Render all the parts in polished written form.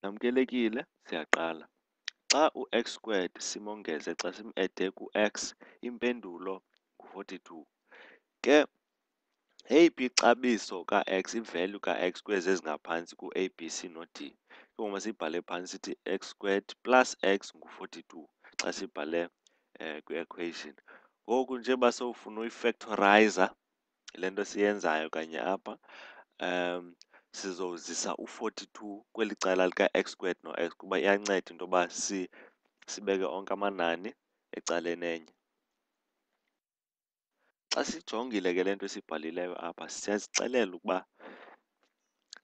Samkelekile, siyaqala. Xa u-x squared simongeze xa sim-ede ku-x, impendulo ngu-42. Ke eyiphi ixabiso ka-x, i-value ka-x kwezi ezingaphantsi ku-A, B, C no-D? Ke ngoku masiyibhale phantsi sithi x squared plus x ngu-42 xa sibhale kwi-equation. Ngoku njengoba sowufuna uyifactorize le nto siyenzayo kanye apha, sizowuzisa u-42 kweli cala lika-x squared no-x kuba iyanceda into yoba sibeke onke amanani ecaleni enye. Xa sijongile ke le nto sibhalileyo apha, siyazixelela ukuba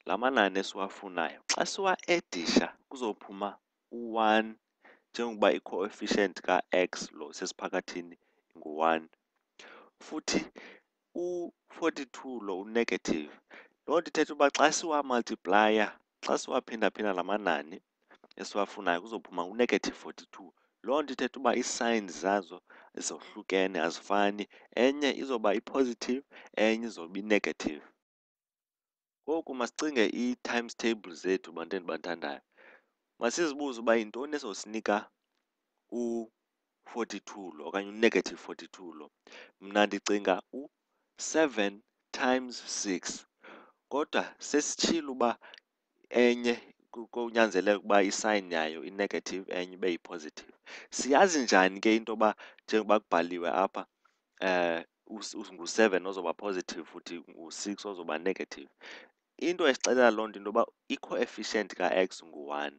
la manani esiwafunayo xa siwa-edisha kuzophuma u-1 njengokuba i-coefficient ka-x lo sesiphakathini ngu-1. Futhi u-42 lo u-negative. Loo nto ithetha uba xa siwamultiplaya, xa siwaphinda-phinda la manani esiwafunayo kuzophuma u-negative 42. Loo nto ithetha uba ii-signs zazo zohlukene, azifani. Enye izoba i-positive, enye izoba i-negative. Ngoku masicinge ii-times table zethu, bantwana bathandayo. Masizibuze uba yintoni ezosinika u-42 lo okanye u-negative 42 lo. Mna ndicinga u-7 times 6. Kodwa sesitshilo uba enye kunyanzeleka ukuba i-sign yayo i-negative, enye ibe yi-positive. Siyazi njani ke into yoba njengoba kubhaliwe apha ngu-7 ozoba positive futhi ngu-6 ozoba negative? Into esixelela loo nto into yoba i-coefficient ka-x ngu-1.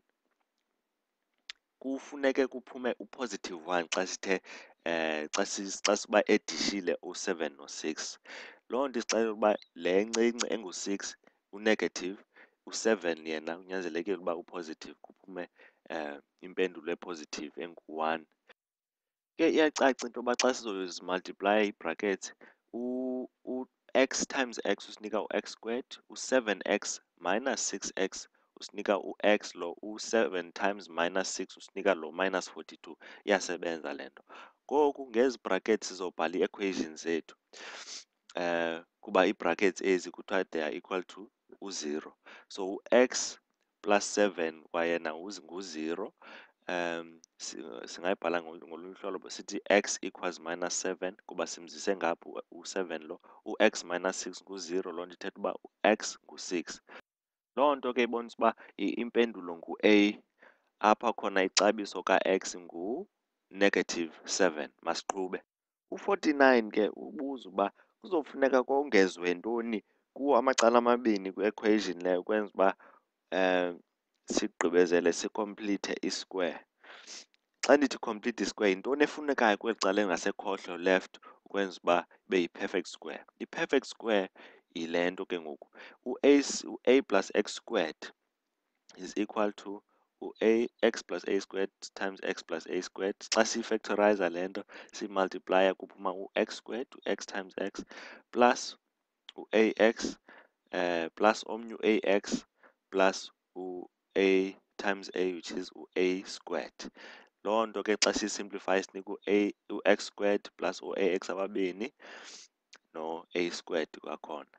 Kufuneke kuphume u-positive 1 xa sithe xa siba-edishile u-7 no-6. Loo nto isixelela ukuba le encinci engu-6 u-negative, u-7 yena kunyanzelekile uba u-positive, kuphume impendulo e-positive engu-1. Ke iyacaca into yoba xa sizozimultiplaya ii-brackets, u-x times x usinika u-x squared, u-7x minus 6x usinika u-x lo, u-7 times minus 6 usinika lo minus 42. Iyasebenza le nto. Ngoku ngezi brackets sizobhala ii-equations zethu. Kuba ii-brackets ezi kuthiwa they are equal to u-0. So u-x plus 7 kwayena ngu-0. Singayibhala ngolunye uhlobo sithi x equals minus 7 kuba simzise ngapho u-7 lo. U-x minus 6 ngu-0, loo nto ithetha uba u-x ngu-6. Loo nto ke ibonisa uba impendulo ngu-A. Apha khona ixabiso ka-x ngu-negative 7. Masiqhube. U-49 ke ubuza uba kuzofuneka kongezwe ntoni kuwo amacala amabini kwi-equation leyo ukwenza uba sigqibezele sikomplithe i-square. Xa ndithi complete i-square, yintoni efunekayo kweli cala elingasekhohlo left ukwenza uba ibe yi-perfect square? I-perfect square yile nto ke ngoku. U-a plus x squared is equal to x plus a squared times x plus a squared. Xa siyifactorize le nto siyimultiplaya kuphuma u-x squared, u-x times x, plus u-ax plus omnye u-ax plus u-a times a, which is u-a squared. Loo nto ke xa siyisimplifaya sinika u-x squared plus u-ax ababini no-a squared kwakhona.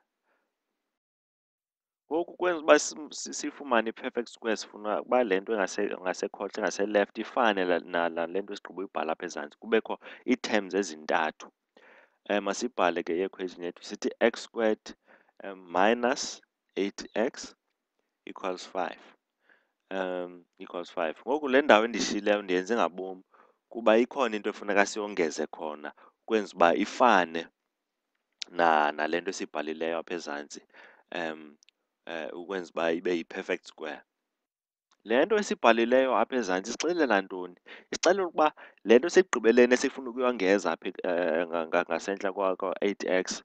Ngoku kwenza uba sifumane i-perfect square sifuna uba le nto ngasekhohlo engase-left ifane nale nto sigqiba uyibhala apha ezantsi, kubekho ii-terms ezintathu. Masibhale ke i-equation yethu sithi x squared minus 8x equals 5. Equals 5. Ngoku le ndawo endishiyileyo ndiyenze ngabom kuba ikhona into efuneka siyongeze khona ukwenza uba ifane nale nto siyibhalileyo apha ezantsi, ukwenza uba ibe yi-perfect square. Le nto esibhalileyo apha ezantsi isixelela ntoni? Isixelela ukuba le nto seyigqibeleni esifuna ukuyongeza apha ngasentla kwa-8x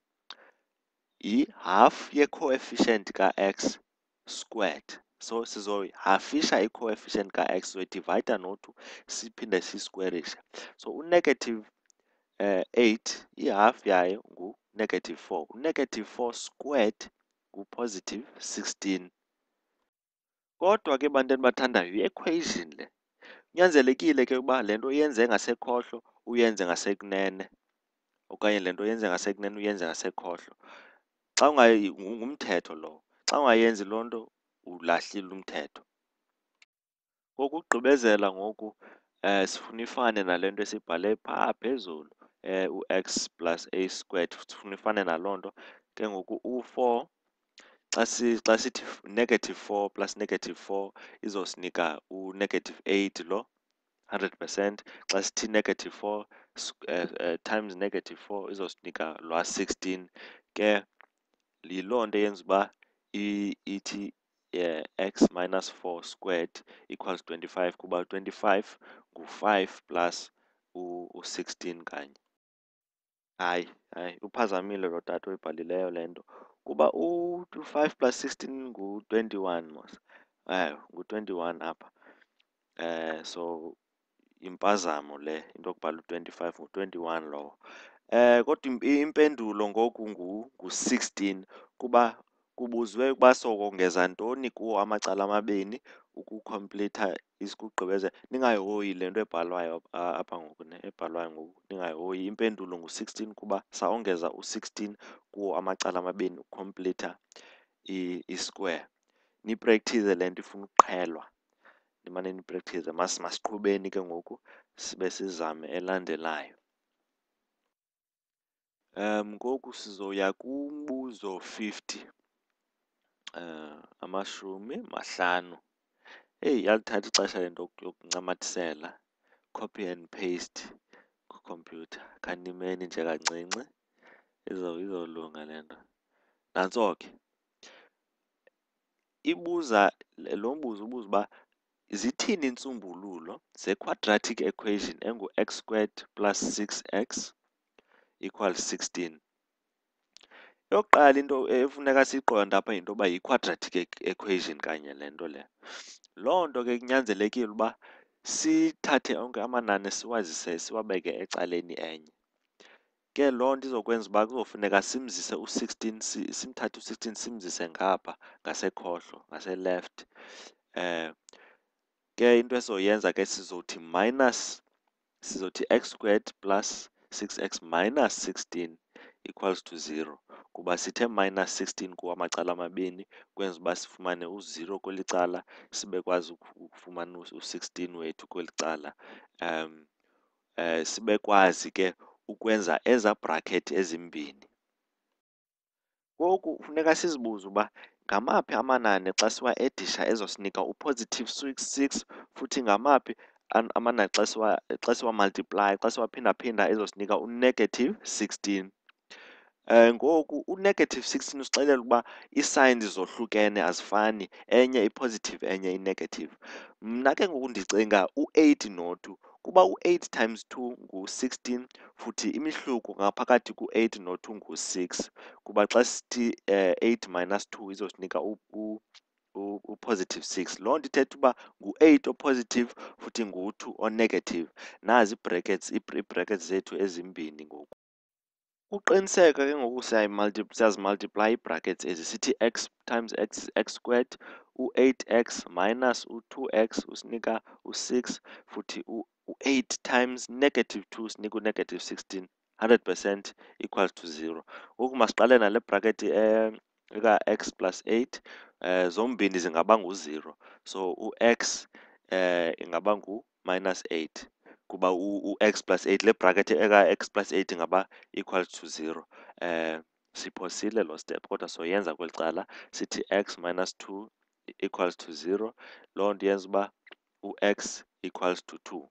yi-half ye-coefficient ka-x squared. So sizoyihafisha i-coefficient ka-x, sizoyidivayida no-2 siphinde siyiskwerishe. So u-negative 8 i-half yayo ngu-negative 4. U-negative 4 squared ngu-positive 16. Kodwa ke bantwana bathandayo, yi-equation le. Kunyanzelekile ke uba le nto uyenze ngasekhohlo uyenze ngasekunene, okanye le nto uyenze ngasekunene uyenze ngasekhohlo. Xa ngumthetho lowo. Xa ungayenzi loo nto ulahlile umthetho. Okugqibezela ngoku sifuna ifane nale nto esibhale phaa phezulu, u-x plus a squared, sifuna ifane naloo nto. Ke ngoku u-4 xa sithi -4 plus -4 izosinika u-8 lo, 100%. Xa sithi -4 times -4 izosinika lwa 16. Ke yiloo nto yenza uba ithi x minus 4 squared equals 25, kuba 25 ngu-5 plus u-16 kanye. Hayi, uphazamile lo tata oyibhalileyo le nto, kuba u-5 plus 16 ngu-21 mos. Ngu-21 apha. So impazamo le into yokubhala u-25 ngu-21 lowo. Kodwa impendulo ngoku ngu-16, kuba kubuzwe ukuba sokongeza ntoni kuwo amacala amabini ukukhompletha ukugqibezela. Ningayihoyi le nto ebhalwayo apha ngoku ebhalwayo ngoku, ningayihoyi. Impendulo ngu-16 kuba sawongeza u-16 kuwo amacala amabini ukukhompletha i-square. Niprekthize le nto ifuna ukuqhelwa, nimane niprekthize. Masiqhubeni ke ngoku sibe sizame elandelayo. Ngoku sizoya kumbuzo 50. 50. Eyi, yalithatha ixesha le nto yokuncamathisela. Copy and paste kwikhompyutha. Khanimeni nje kancinci, izolunga le nto. Nantso ke, lo mbuzo ubuza uba zithini iinzumbululo ze-quadratic equation engu-x squared plus 6x equals 16. Eyokuqala into efuneka siyiqonde apha yinto yoba yi-quadratic equation kanye le nto le. Loo nto ke kunyanzelekile uba sithathe onke amanani siwazise, siwabeke ecaleni enye. Ke loo nto izokwenza uba kuzofuneka simzise u-16, simthathe u-16 simzise ngapha ngasekhohlo, ngase-left. Ke into esizoyenza ke sizothi x squared plus 6x minus 16 equals to 0, kuba sithe minus 16 kuwo amacala amabini, kwenza uba sifumane u-0 kweli cala, sibekwazi ukufumana u-16 wethu kweli cala. Sibekwazi ke ukwenza ezaa bracket ezimbini. Ngoku funeka sizibuze uba ngamaphi amanani xa siwa-edisha ezosinika u-positive 6, futhi ngamaphi amanani xa siwamultiplaya, xa siwaphindaphinda ezosinika u-negative 16. Ngoku u-negative 16 usixelela ukuba ii-signs zohlukene, azifani, enye i-positive enye i-negative. Mna ke ngoku ndicinga u-8 no-2, kuba u-8 times 2 ngu-16, futhi imihluko ngaphakathi ku-8 no-2 ngu-6, kuba xa sithi 8 minus 2 izosinika u-positive 6. Loo nto ithetha uba ngu-8 o-positive futhi ngu-2 o-negative. Nazi ii-brackets zethu ezimbini ngoku. Uqiniseka ke ngoku siyazimultiplaya ii-brackets ezi, sithi x times x is x squared, u-8x minus u-2x usinika u-6, futhi u-8 times negative 2 usinika u-negative 16, 100% equals to 0. Ngoku masiqale nale bracket eka-x plus 8, zombini zingaba ngu-0. So u-x ingaba ngu-minus 8, kuba u-x plus 8, le bracket eka-x plus 8 ingaba equal to 0. Siphosile lo step, kodwa soyenza kweli cala. Sithi x minus 2 equals to 0. Loo nto yenza uba u-x equals to 2.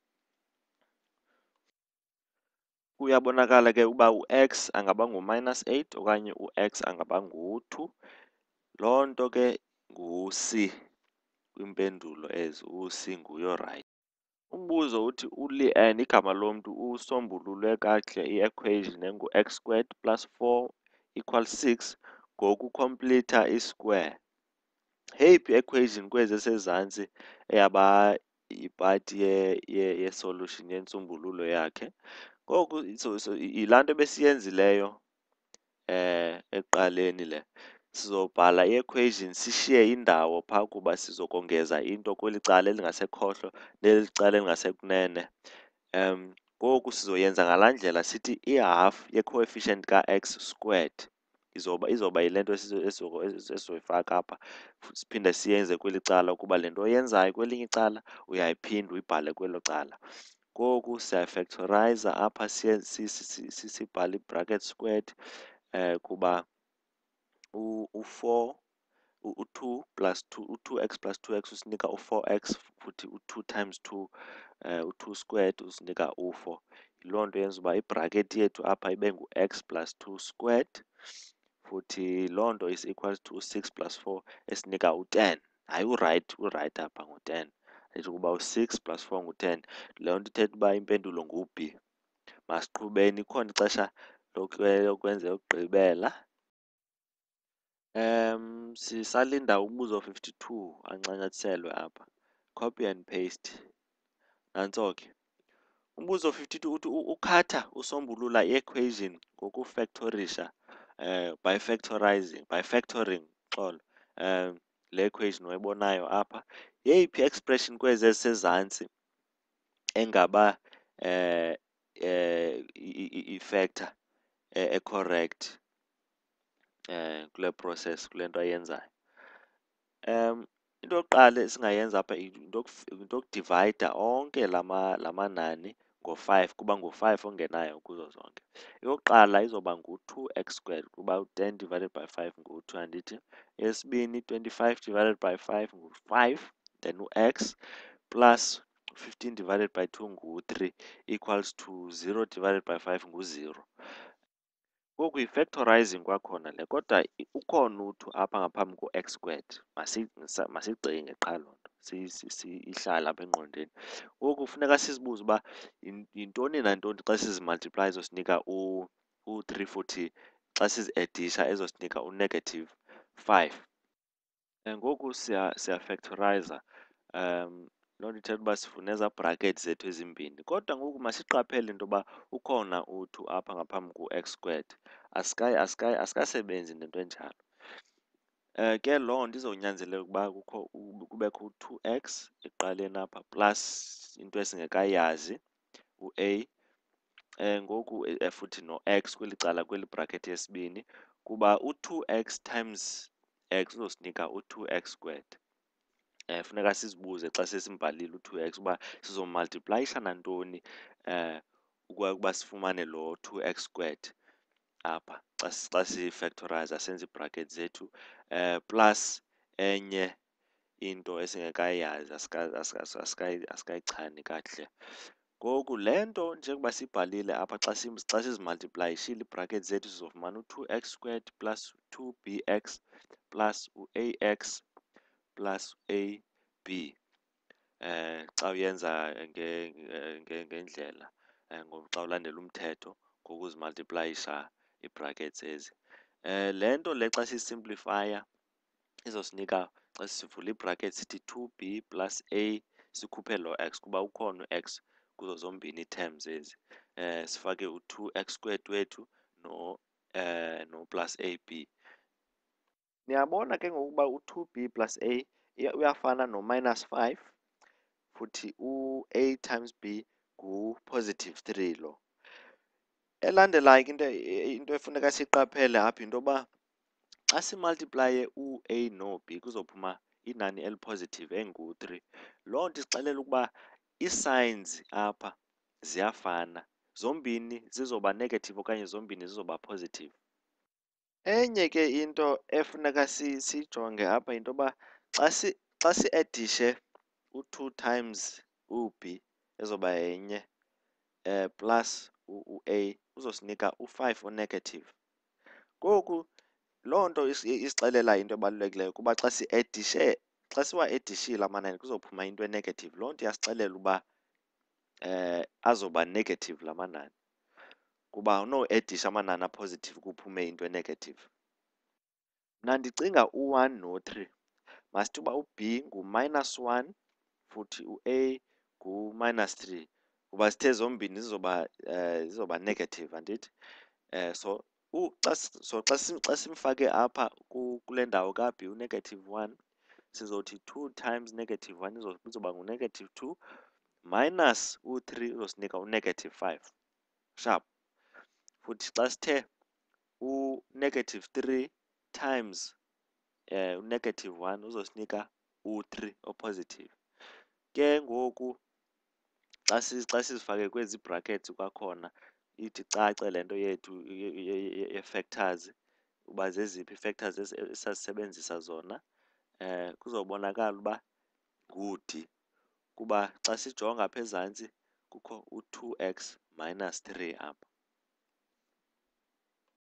Kuyabonakala ke uba u-x angaba ngu-minus 8 okanye u-x angaba ngu-2. Loo nto ke ngu-C kwimpendulo ezi, u-C nguye rayithi. Umbuzo uthi uLeanne, igama lomntu, usombulule kakuhle i-equation engu-x squared plus 4 equals 6 ngokukhompletha i-square. Yeyiphi i-equation kwezi esezantsi eyaba yipati ye-solution yenzumbululo yakhe? Ngoku yilaa nto besiyenzileyo ekuqaleni le. Sizobhala i-equation sishiye indawo phaa kuba sizokongeza into kweli cala elingasekhohlo neli cala elingasekunene. Ngoku sizoyenza ngalaa ndlela, sithi i-half ye-coefficient ka-x squared izoba yile nto esizoyifaka apha. Siphinde siyenze kweli cala ukuba le nto oyenzayo kwelinye icala uyayiphinda uyibhale kwelo cala. Ngoku siyafactorize apha sibhale i-bracket squared kuba u-4 u-2 plus 2 u-2x plus 2x usinika u-4x futhi u-2 times 2 u-2 squared usinika u-4. Yiloo nto yenza uba i-bracket yethu apha ibe ngu-x plus 2 squared futhi loo nto is equals to 6 plus 4 esinika u-10. Hayi urayithi apha ngu-10. Ithi ukuba u-6 plus 4 ngu-10. Loo nto ithetha uba impendulo ngu-B. Masiqhubeni, ikhona ixesha lokwenza eyokugqibela. Sisalinda umbuzo 52 ancancathiselwe apha. Copy and paste. Nantso ke. Umbuzo 52 uthi ukhatha usombulula i-equation ngokufactorisha by factoring xolo. Le equation oyibonayo apha. Yeyiphi expression kwezi ezisezantsi engaba i-factor e-correct kule process, kule nto ayenzayo. Into yokuqala esingayenza apha into yokudivayida onke la manani ngo-5 kuba ngu-5 ongenayo kuzo zonke. Eyokuqala izoba ngu-2x squared kuba u-10 divided by 5 ngu-2 andithi. Eyesibini 25 divided by 5 ngu-5 then u-x plus 15 divided by 2 ngu-3 equals to 0 divided by 5 ngu-0. Ngoku yi-factorizing kwakhona le, kodwa ukhona u-2 apha ngaphambi ko-x squared. Masiyicinge qha loo nto, ihlale apha engqondweni. Ngoku funeka sizibuze uba yintoni nantoni xa sizimultiplaya izosinika u-3 futhi xa sizi-edisha ezosinika u-negative 5. Ngoku siyafactorize. Loo nto ithetha uba sifuna ezaa bracket zethu ezimbini. Kodwa ngoku masiqaphele into yoba ukhona u-2 apha ngaphambi ku-x squared. Asikasebenzi nento enjalo. Ke loo nto izonyanzeleka ukuba kubekho u-2x ekuqaleni apha plus into esingekayazi u-a. Ngoku futhi no-x kweli cala kweli bracket yesibini kuba u-2x times x uzosinika u-2x squared. Funeka sizibuze xa sesimbhalile u-2x uba sizomultiplayisha nantoni ukuba sifumane lo 2x squared apha xa sifactorize senze ii-bracket zethu plus enye into esingekayazi asikayichani kakuhle. Ngoku le nto njengoba siyibhalile apha xa sizimultiplayishile ii-bracket zethu sizofumana u-2x squared plus 2bx plus u-ax plus ab xa uyenza ngendlela xa ulandela umthetho ngokuzimultiplayisha ii-brackets ezi. Le nto le xa siyisimplifaya izosinika xa sivula ii-brackets sithi 2b plus a sikhuphe lo x kuba ukhona u-x kuzo zombini ii-terms ezi. Sifake u-2x squared wethu no plus ab. Niyabona ke ngoku uba u-2b plus a uyafana no-minus 5 futhi u-a times b ngu-positive 3 lo. Elandelayo into efuneka siyiqaphele apha yinto yoba xa simultiplaye u-a no-b kuzophuma inani eli-positive engu-3. Loo nto isixelela ukuba ii-signs apha ziyafana, zombini zizoba negative okanye zombini zizoba positive. Enye ke into efuneka siyijonge apha yinto yoba xa si-edishe u-2 times u-b ezoba yenye plus u-a uzosinika u-5 o-negative. Ngoku loo nto isixelela into ebalulekileyo kuba xa siwa-edishile amanani kuzophuma into e-negative. Loo nto iyasixelela uba azoba negative la manani kuba awuno-edisha amanani a-positive kuphume into e-negative. Mna ndicinga u-1 no-3 masithi uba u-b ngu-minus 1 futhi u-a ngu-minus 3 kuba zithe zombini zizoba negative andithi. Xa simfake apha kule ndawo ka-b u-negative 1 sizothi 2 times negative 1 izoba ngu-negative 2 minus u-3 uzosinika u-negative 5 sharp. Futhi xa sithe u-negative 3 times u-negative 1 uzosinika u-3 opositive. Ke ngoku xa sizifake kwezi brackets kwakhona ithi cace le nto yethu ye-factors uba zeziphi ii-factors esazisebenzisa zona. Kuzobonakala uba ngu-D kuba xa sijonga apha ezantsi kukho u-2x minus 3 apha.